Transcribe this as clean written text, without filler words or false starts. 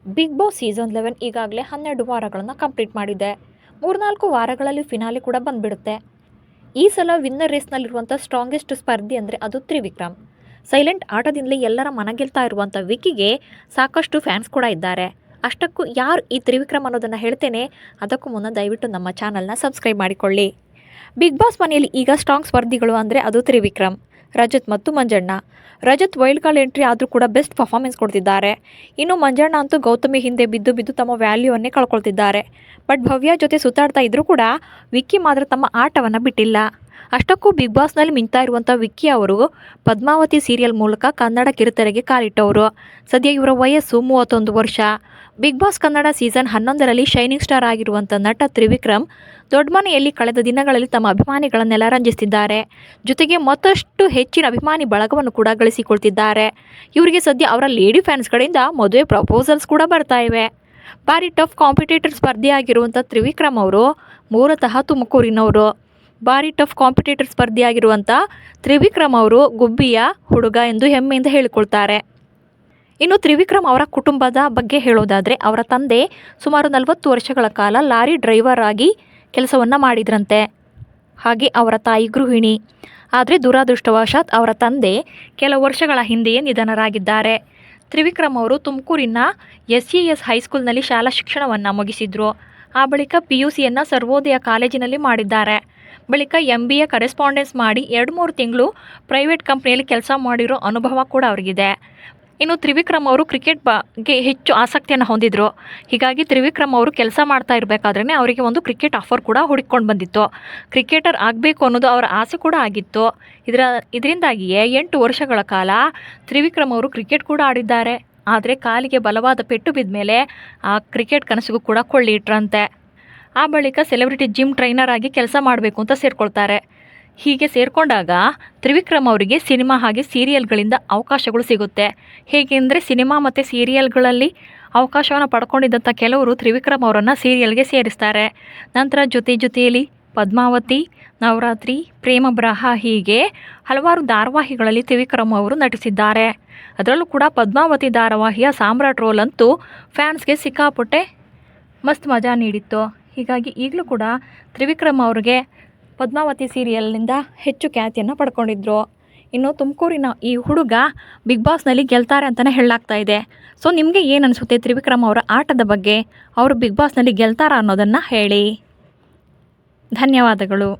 Big boss season 11 ಈಗಾಗಲೇ 12 ವಾರಗಳನ್ನು complete ಮಾಡಿದೆ. 3-4 ವಾರಗಳಲ್ಲಿ ಫಿನಾಲೆ ಕೂಡ ಬಂದ್ಬಿಡುತ್ತೆ. ಈ ಸಲ ವಿನ್ನರ್ ರೇಸ್ನಲ್ಲಿರುವಂಥ ಸ್ಟ್ರಾಂಗೆಸ್ಟ್ ಸ್ಪರ್ಧಿ ಅಂದರೆ ಅದು ತ್ರಿವಿಕ್ರಮ್. ಸೈಲೆಂಟ್ ಆಟದಿಂದಲೇ ಎಲ್ಲರ ಮನ ಗೆಲ್ತಾ ಇರುವಂಥ ವಿಕ್ಕಿಗೆ ಸಾಕಷ್ಟು ಫ್ಯಾನ್ಸ್ ಕೂಡ ಇದ್ದಾರೆ. ಅಷ್ಟಕ್ಕೂ ಯಾರು ಈ ತ್ರಿವಿಕ್ರಮ್ ಅನ್ನೋದನ್ನು ಹೇಳ್ತೇನೆ. ಅದಕ್ಕೂ ಮುನ್ನ ದಯವಿಟ್ಟು ನಮ್ಮ ಚಾನಲ್ನ ಸಬ್ಸ್ಕ್ರೈಬ್ ಮಾಡಿಕೊಳ್ಳಿ. ಬಿಗ್ ಬಾಸ್ ಮನೆಯಲ್ಲಿ ಈಗ ಸ್ಟ್ರಾಂಗ್ ಸ್ಪರ್ಧಿಗಳು ಅಂದರೆ ಅದು ತ್ರಿವಿಕ್ರಮ್, ರಜತ್ ಮತ್ತು Manjanna. Rajat wild card entry ಆದರೂ ಕೂಡ ಬೆಸ್ಟ್ ಪರ್ಫಾರ್ಮೆನ್ಸ್ ಕೊಡ್ತಿದ್ದಾರೆ. ಇನ್ನು ಮಂಜಣ್ಣ ಅಂತೂ ಗೌತಮಿ ಹಿಂದೆ ಬಿದ್ದು ತಮ್ಮ ವ್ಯಾಲ್ಯೂವನ್ನೇ ಕಳ್ಕೊಳ್ತಿದ್ದಾರೆ. ಬಟ್ ಭವ್ಯ ಜೊತೆ ಸುತ್ತಾಡ್ತಾ ಇದ್ರೂ ಕೂಡ ವಿಕ್ಕಿ ಮಾತ್ರ ತಮ್ಮ ಆಟವನ್ನು ಬಿಟ್ಟಿಲ್ಲ. ಅಷ್ಟಕ್ಕೂ ಬಿಗ್ ಬಾಸ್ನಲ್ಲಿ ಮಿಂಚ್ತಾ ಇರುವಂಥ ವಿಕ್ಕಿ ಅವರು ಪದ್ಮಾವತಿ ಸೀರಿಯಲ್ ಮೂಲಕ ಕನ್ನಡ ಕಿರುತೆರೆಗೆ ಕಾಲಿಟ್ಟವರು. ಸದ್ಯ ಇವರ ವಯಸ್ಸು 31 ವರ್ಷ. ಬಿಗ್ ಬಾಸ್ ಕನ್ನಡ ಸೀಸನ್ 11ರಲ್ಲಿ ಶೈನಿಂಗ್ ಸ್ಟಾರ್ ಆಗಿರುವಂಥ ನಟ ತ್ರಿವಿಕ್ರಮ್ ದೊಡ್ಡ ಮನೆಯಲ್ಲಿ ಕಳೆದ ದಿನಗಳಲ್ಲಿ ತಮ್ಮ ಅಭಿಮಾನಿಗಳನ್ನೆಲ್ಲ ರಂಜಿಸ್ತಿದ್ದಾರೆ. ಜೊತೆಗೆ ಮತ್ತಷ್ಟು ಹೆಚ್ಚಿನ ಅಭಿಮಾನಿ ಬಳಗವನ್ನು ಕೂಡ ಗಳಿಸಿಕೊಳ್ತಿದ್ದಾರೆ. ಇವರಿಗೆ ಸದ್ಯ ಅವರ ಲೇಡಿ ಫ್ಯಾನ್ಸ್ ಕಡೆಯಿಂದ ಮದುವೆ ಪ್ರಪೋಸಲ್ಸ್ ಕೂಡ ಬರ್ತಾ ಇವೆ. ಭಾರಿ ಟಫ್ ಕಾಂಪಿಟೇಟರ್ ಸ್ಪರ್ಧಿಯಾಗಿರುವಂಥ ತ್ರಿವಿಕ್ರಮ್ ಅವರು ಮೂಲತಃ ತುಮಕೂರಿನವರು. ಭಾರಿ ಟಫ್ ಕಾಂಪಿಟೇಟರ್ ಸ್ಪರ್ಧಿಯಾಗಿರುವಂಥ ತ್ರಿವಿಕ್ರಮ್ ಅವರು ಗುಬ್ಬಿಯ ಹುಡುಗ ಎಂದು ಹೆಮ್ಮೆಯಿಂದ ಹೇಳಿಕೊಳ್ತಾರೆ. ಇನ್ನು ತ್ರಿವಿಕ್ರಮ್ ಅವರ ಕುಟುಂಬದ ಬಗ್ಗೆ ಹೇಳೋದಾದರೆ, ಅವರ ತಂದೆ ಸುಮಾರು 40 ವರ್ಷಗಳ ಕಾಲ ಲಾರಿ ಡ್ರೈವರ್ ಆಗಿ ಕೆಲಸವನ್ನು ಮಾಡಿದ್ರಂತೆ. ಹಾಗೆ ಅವರ ತಾಯಿ ಗೃಹಿಣಿ. ಆದರೆ ದುರಾದೃಷ್ಟವಶಾತ್ ಅವರ ತಂದೆ ಕೆಲ ವರ್ಷಗಳ ಹಿಂದೆಯೇ ನಿಧನರಾಗಿದ್ದಾರೆ. ತ್ರಿವಿಕ್ರಮ್ ಅವರು ತುಮಕೂರಿನ SES ಹೈಸ್ಕೂಲ್ನಲ್ಲಿ ಶಾಲಾ ಶಿಕ್ಷಣವನ್ನು ಮುಗಿಸಿದರು. ಆ ಬಳಿಕ PUCಯನ್ನು ಸರ್ವೋದಯ ಕಾಲೇಜಿನಲ್ಲಿ ಮಾಡಿದ್ದಾರೆ. ಬಳಿಕ MBA ಕರೆಸ್ಪಾಂಡೆನ್ಸ್ ಮಾಡಿ 2-3 ತಿಂಗಳು ಪ್ರೈವೇಟ್ ಕಂಪ್ನಿಯಲ್ಲಿ ಕೆಲಸ ಮಾಡಿರೋ ಅನುಭವ ಕೂಡ ಅವರಿಗಿದೆ. ಇನ್ನು ತ್ರಿವಿಕ್ರಮ್ ಅವರು ಕ್ರಿಕೆಟ್ ಬಗ್ಗೆ ಹೆಚ್ಚು ಆಸಕ್ತಿಯನ್ನು ಹೊಂದಿದ್ರು. ಹೀಗಾಗಿ ತ್ರಿವಿಕ್ರಮ್ ಅವರು ಕೆಲಸ ಮಾಡ್ತಾ ಇರಬೇಕಾದ್ರೇ ಅವರಿಗೆ ಒಂದು ಕ್ರಿಕೆಟ್ ಆಫರ್ ಕೂಡ ಹುಡುಕೊಂಡು ಬಂದಿತ್ತು. ಕ್ರಿಕೆಟರ್ ಆಗಬೇಕು ಅನ್ನೋದು ಅವರ ಆಸೆ ಕೂಡ ಆಗಿತ್ತು. ಇದರಿಂದಾಗಿಯೇ 8 ವರ್ಷಗಳ ಕಾಲ ತ್ರಿವಿಕ್ರಮ್ ಅವರು ಕ್ರಿಕೆಟ್ ಕೂಡ ಆಡಿದ್ದಾರೆ. ಆದರೆ ಕಾಲಿಗೆ ಬಲವಾದ ಪೆಟ್ಟು ಬಿದ್ದ ಮೇಲೆ ಆ ಕ್ರಿಕೆಟ್ ಕನಸಿಗೂ ಕೂಡ ಕೊಳ್ಳಿ ಇಟ್ರಂತೆ. ಆ ಬಳಿಕ ಸೆಲೆಬ್ರಿಟಿ ಜಿಮ್ ಟ್ರೈನರ್ ಆಗಿ ಕೆಲಸ ಮಾಡಬೇಕು ಅಂತ ಸೇರಿಕೊಳ್ತಾರೆ. ಹೀಗೆ ಸೇರಿಕೊಂಡಾಗ ತ್ರಿವಿಕ್ರಮ್ ಅವರಿಗೆ ಸಿನಿಮಾ ಹಾಗೆ ಸೀರಿಯಲ್ಗಳಿಂದ ಅವಕಾಶಗಳು ಸಿಗುತ್ತೆ. ಹೇಗೆಂದರೆ ಸಿನಿಮಾ ಮತ್ತು ಸೀರಿಯಲ್ಗಳಲ್ಲಿ ಅವಕಾಶವನ್ನು ಪಡ್ಕೊಂಡಿದ್ದಂಥ ಕೆಲವರು ತ್ರಿವಿಕ್ರಮ್ ಅವರನ್ನು ಸೀರಿಯಲ್ಗೆ ಸೇರಿಸ್ತಾರೆ. ನಂತರ ಜೊತೆಯಲ್ಲಿ ಪದ್ಮಾವತಿ, ನವರಾತ್ರಿ, ಪ್ರೇಮ ಬರಹ ಹೀಗೆ ಹಲವಾರು ಧಾರಾವಾಹಿಗಳಲ್ಲಿ ತ್ರಿವಿಕ್ರಮ್ ಅವರು ನಟಿಸಿದ್ದಾರೆ. ಅದರಲ್ಲೂ ಕೂಡ ಪದ್ಮಾವತಿ ಧಾರಾವಾಹಿಯ ಸಾಮ್ರಾಟ್ ರೋಲ್ ಅಂತೂ ಫ್ಯಾನ್ಸ್ಗೆ ಸಿಕ್ಕಾಪಟ್ಟೆ ಮಸ್ತ್ ಮಜಾ ನೀಡಿತ್ತು. ಹೀಗಾಗಿ ಈಗಲೂ ಕೂಡ ತ್ರಿವಿಕ್ರಮ್ ಅವ್ರಿಗೆ ಪದ್ಮಾವತಿ ಸೀರಿಯಲ್ನಿಂದ ಹೆಚ್ಚು ಖ್ಯಾತಿಯನ್ನು ಪಡ್ಕೊಂಡಿದ್ರು. ಇನ್ನು ತುಮಕೂರಿನ ಈ ಹುಡುಗ ಬಿಗ್ ಬಾಸ್ನಲ್ಲಿ ಗೆಲ್ತಾರೆ ಅಂತಲೇ ಹೇಳಲಾಗ್ತಾ ಇದೆ. ಸೊ ನಿಮಗೆ ಏನು ಅನಿಸುತ್ತೆ ತ್ರಿವಿಕ್ರಮ್ ಅವರ ಆಟದ ಬಗ್ಗೆ? ಅವರು ಬಿಗ್ ಬಾಸ್ನಲ್ಲಿ ಗೆಲ್ತಾರಾ ಅನ್ನೋದನ್ನು ಹೇಳಿ. ಧನ್ಯವಾದಗಳು.